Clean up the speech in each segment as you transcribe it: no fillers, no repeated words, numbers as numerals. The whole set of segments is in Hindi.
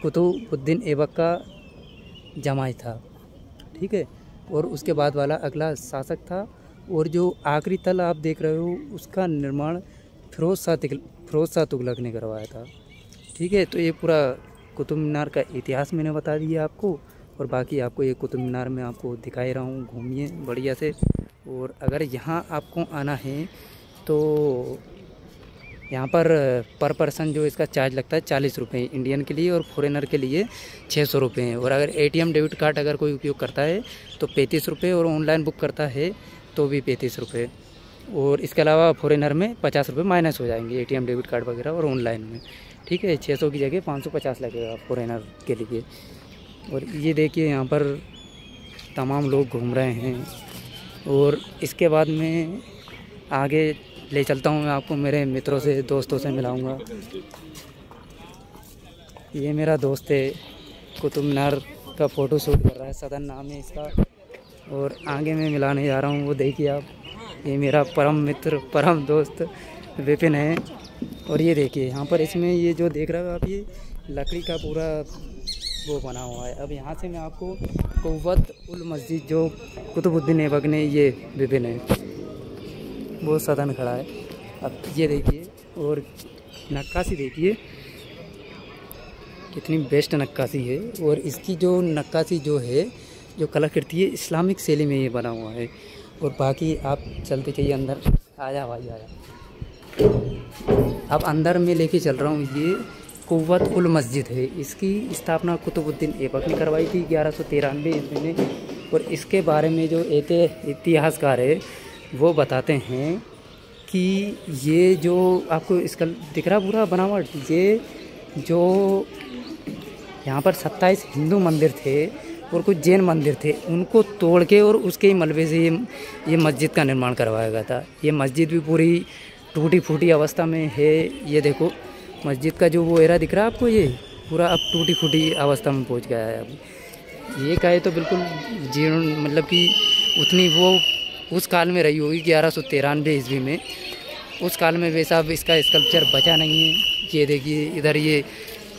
कुतुबुद्दीन ऐबक का जमाई था, ठीक है। और उसके बाद वाला अगला शासक था। और जो आखिरी तल आप देख रहे हो उसका निर्माण फिरोज शाह तुगलक ने करवाया था, ठीक है। तो ये पूरा कुतुब मीनार का इतिहास मैंने बता दिया आपको, और बाकी आपको ये कुतुब मीनार में आपको दिखा ही रहा हूँ, घूमिए बढ़िया से। और अगर यहाँ आपको आना है तो यहाँ पर पर्सन जो इसका चार्ज लगता है 40 रुपये इंडियन के लिए, और फॉरेनर के लिए 600 रुपये हैं। और अगर ATM डेबिट कार्ड अगर कोई उपयोग करता है तो 35 रुपये, और ऑनलाइन बुक करता है तो भी 35 रुपये। और इसके अलावा फॉरेनर में 50 रुपये माइनस हो जाएंगे ATM डेबिट कार्ड वगैरह और ऑनलाइन में, ठीक है। 600 की जगह 550 लगेगा फॉरेनर के लिए। और ये देखिए यहाँ पर तमाम लोग घूम रहे हैं। और इसके बाद में आगे ले चलता हूँ, मैं आपको मेरे मित्रों से दोस्तों से मिलाऊंगा। ये मेरा दोस्त है, कुतुब मीनार का फ़ोटो शूट कर रहा है, सदन नाम है इसका। और आगे मैं मिलाने जा रहा हूँ, वो देखिए आप, ये मेरा परम मित्र परम दोस्त विपिन है। और ये देखिए यहाँ पर इसमें ये जो देख रहे हो आप, ये लकड़ी का पूरा वो बना हुआ है। अब यहाँ से मैं आपको कुव्वत उल मस्जिद जो कुतुबुद्दीन ऐबक ने, ये विपिन है वो सदन खड़ा है। अब ये देखिए, और नक्काशी देखिए कितनी बेस्ट नक्काशी है। और इसकी जो नक्काशी जो है, जो कलाकृति है, इस्लामिक शैली में ये बना हुआ है। और बाकी आप चलते चाहिए अंदर। आया भाई आया। अब अंदर में लेके चल रहा हूँ। ये कुव्वत उल मस्जिद है, इसकी स्थापना कुतुबुद्दीन ऐबक ने करवाई थी 1193 ईस्वी में। और इसके बारे में जो इतिहासकार है वो बताते हैं कि ये जो आपको इसका दिख रहा पूरा बनावट, ये जो यहाँ पर 27 हिंदू मंदिर थे और कुछ जैन मंदिर थे, उनको तोड़ के और उसके ही मलबे से ये मस्जिद का निर्माण करवाया गया था। ये मस्जिद भी पूरी टूटी फूटी अवस्था में है। ये देखो मस्जिद का जो वो एरा दिख रहा है आपको, ये पूरा अब टूटी फूटी अवस्था में पहुँच गया है। अब ये कहे तो बिल्कुल जीर्ण, मतलब कि उतनी वो उस काल में रही होगी 1193 ईस्वी में। उस काल में वैसा अब इसका स्कल्पचर बचा नहीं है। ये देखिए इधर ये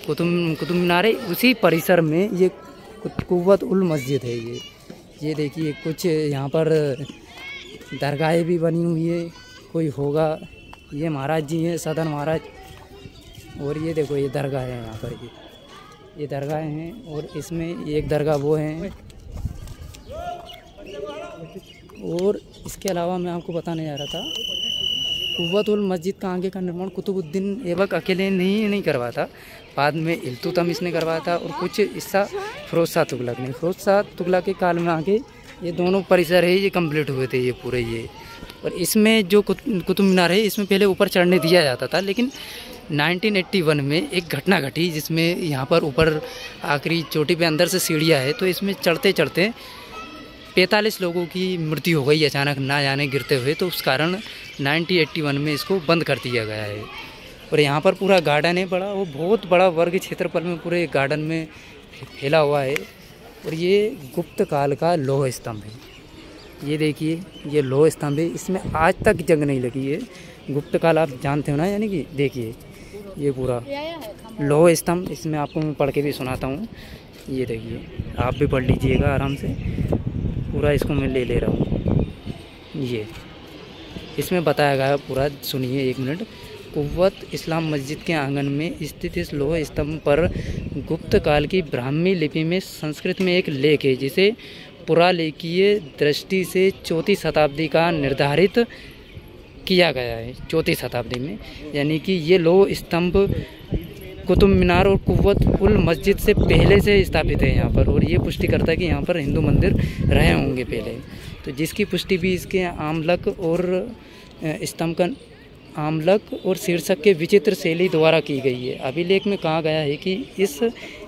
कुतुब मीनार है, उसी परिसर में ये कुव्वत उल मस्जिद है। ये देखिए कुछ यहाँ पर दरगाहें भी बनी हुई है, कोई होगा। ये महाराज जी हैं, सदन महाराज। और ये देखो ये दरगाह है, यहाँ पर ये दरगाहें हैं। और इसमें एक दरगाह वो हैं। और इसके अलावा मैं आपको बताने जा रहा था, कुव्वत उल मस्जिद का आगे का निर्माण कुतुबुद्दीन ऐबक अकेले नहीं करवाया था, बाद में इल्तुतमिश ने करवाया था। और कुछ हिस्सा फिरोज शाह तुगलक ने। फिरोज शाह तुगलक के काल में आके ये दोनों परिसर है ये कंप्लीट हुए थे, ये पूरे ये। और इसमें जो कुतुब मीनार है, इसमें पहले ऊपर चढ़ने दिया जाता था, लेकिन 1981 में एक घटना घटी जिसमें यहाँ पर ऊपर आखिरी चोटी पे अंदर से सीढ़ियाँ है, तो इसमें चढ़ते चढ़ते 45 लोगों की मृत्यु हो गई अचानक, ना जाने गिरते हुए। तो उस कारण 1981 में इसको बंद कर दिया गया है। और यहाँ पर पूरा गार्डन है बड़ा, वो बहुत बड़ा वर्ग क्षेत्रफल में पूरे गार्डन में फैला हुआ है। और ये गुप्त काल का लौह स्तंभ है। ये देखिए ये लौह स्तंभ है, इसमें आज तक जंग नहीं लगी है। गुप्त काल आप जानते हो ना, यानी कि देखिए ये पूरा लौह स्तंभ, इसमें आपको मैं पढ़ के भी सुनाता हूँ। ये देखिए आप भी पढ़ लीजिएगा आराम से, पूरा इसको मैं ले रहा हूँ। ये इसमें बताया गया पूरा, सुनिए 1 मिनट। कुव्वत इस्लाम मस्जिद के आंगन में स्थित इस लौह स्तंभ पर गुप्त काल की ब्राह्मी लिपि में संस्कृत में एक लेख है, जिसे पुरालेखीय दृष्टि से 4वीं शताब्दी का निर्धारित किया गया है। 4वीं शताब्दी में, यानी कि ये लौह स्तंभ कुतुब मीनार और कुव्वत उल मस्जिद से पहले से स्थापित है यहाँ पर। और ये पुष्टि करता है कि यहाँ पर हिंदू मंदिर रहे होंगे पहले, तो जिसकी पुष्टि भी इसके आमलक और स्तंभ का आमलक और शीर्षक के विचित्र शैली द्वारा की गई है। अभिलेख में कहा गया है कि इस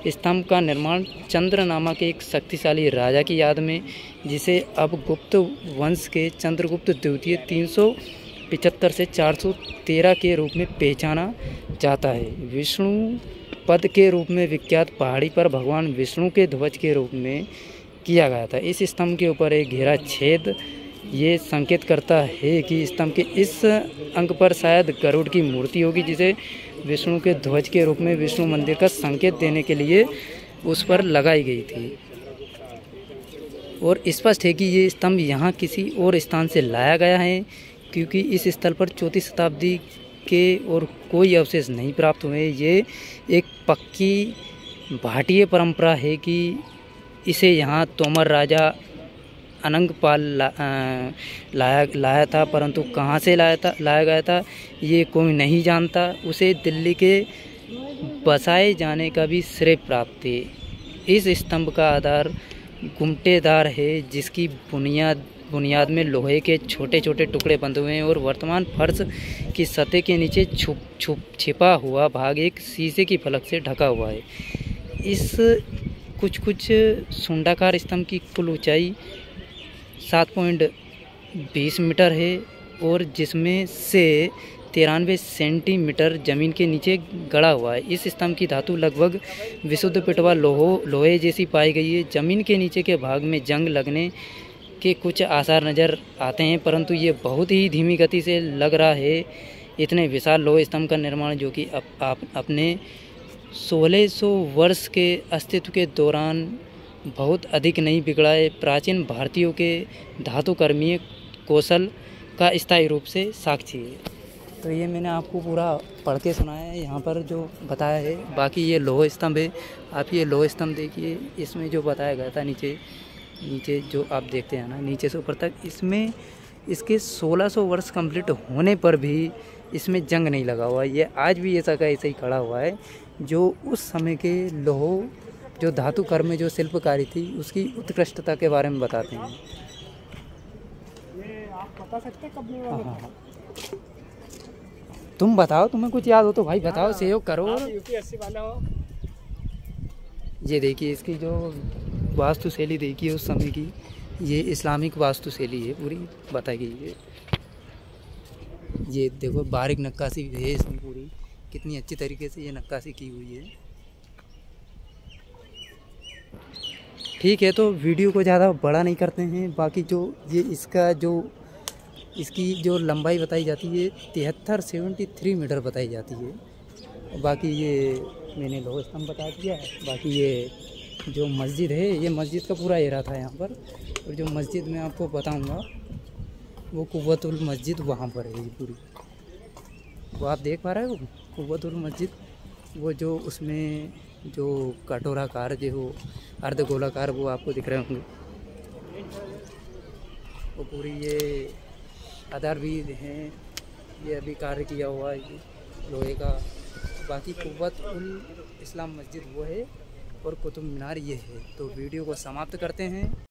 स्तंभ का निर्माण चंद्र नामक एक शक्तिशाली राजा की याद में, जिसे अब गुप्त वंश के चंद्रगुप्त द्वितीय 375 से 413 के रूप में पहचाना जाता है। विष्णु पद के रूप में विख्यात पहाड़ी पर भगवान विष्णु के ध्वज के रूप में किया गया था। इस स्तंभ के ऊपर एक घेरा छेद ये संकेत करता है कि स्तंभ के इस अंक पर शायद गरुड़ की मूर्ति होगी, जिसे विष्णु के ध्वज के रूप में विष्णु मंदिर का संकेत देने के लिए उस पर लगाई गई थी। और स्पष्ट है कि ये स्तंभ यहाँ किसी और स्थान से लाया गया है, क्योंकि इस स्थल पर 4वीं शताब्दी के और कोई अवशेष नहीं प्राप्त हुए। ये एक पक्की भाटिय परंपरा है कि इसे यहाँ तोमर राजा अनंगपाल लाया था, परंतु कहाँ से लाया गया था ये कोई नहीं जानता। उसे दिल्ली के बसाए जाने का भी श्रेय प्राप्त है। इस स्तंभ का आधार गुमटेदार है, जिसकी बुनियाद में लोहे के छोटे छोटे टुकड़े बंधे हुए हैं और वर्तमान फर्श की सतह के नीचे छिपा हुआ भाग एक शीशे की फलक से ढका हुआ है। इस कुछ सुंडाकार स्तंभ की कुल ऊंचाई 7.20 मीटर है और जिसमें से 93 सेंटीमीटर जमीन के नीचे गड़ा हुआ है। इस स्तंभ की धातु लगभग विशुद्ध पिटवा लोहे जैसी पाई गई है। जमीन के नीचे के भाग में जंग लगने के कुछ आसार नज़र आते हैं, परंतु ये बहुत ही धीमी गति से लग रहा है। इतने विशाल लोहे स्तंभ का निर्माण, जो कि अपने 1600 वर्ष के अस्तित्व के दौरान बहुत अधिक नहीं बिगड़ा है, प्राचीन भारतीयों के धातुकर्मीय कौशल का स्थायी रूप से साक्षी है। तो ये मैंने आपको पूरा पढ़ के सुनाया है, यहाँ पर जो बताया है। बाकी ये लोह स्तंभ है, आप ये लोह स्तंभ देखिए, इसमें जो बताया गया था नीचे जो आप देखते हैं ना, नीचे से ऊपर तक, इसमें इसके 1600 वर्ष कंप्लीट होने पर भी इसमें जंग नहीं लगा हुआ। ये आज भी ऐसा का ऐसा ही खड़ा हुआ है, जो उस समय के लोह जो धातु कर्म में जो शिल्पकारी थी उसकी उत्कृष्टता के बारे में बताते हैं। ये आप बता सकते हैं कब में? हाँ, तुम बताओ, तुम्हें कुछ याद हो तो भाई बताओ, सहयोग करो। यूपीएससी वाला हो। ये देखिए इसकी जो वास्तुशैली देखिए उस समय की, ये इस्लामिक वास्तुशैली है पूरी बताई गई है। ये देखो बारीक नक्काशी है इसमें पूरी, कितनी अच्छी तरीके से ये नक्काशी की हुई है। ठीक है, तो वीडियो को ज़्यादा बड़ा नहीं करते हैं। बाकी जो ये इसकी जो लंबाई बताई जाती है 73 मीटर बताई जाती है। बाकी ये मैंने लोह स्तंभ बता दिया। बाकी ये जो मस्जिद है, ये मस्जिद का पूरा एरिया था यहाँ पर, और जो मस्जिद मैं आपको बताऊँगा वो कुव्वतुल मस्जिद वहाँ पर है। ये पूरी वो आप देख पा रहे हो कुव्वतुल मस्जिद, वो जो उसमें जो कटोराकार जो हो अर्धगोलाकार वो आपको दिख रहे होंगे, वो पूरी ये आधार भी हैं, ये अभी कार्य किया हुआ है ये लोहे का। बाकी कुव्वतुल इस्लाम मस्जिद वो है और कुतुब मीनार ये है। तो वीडियो को समाप्त करते हैं।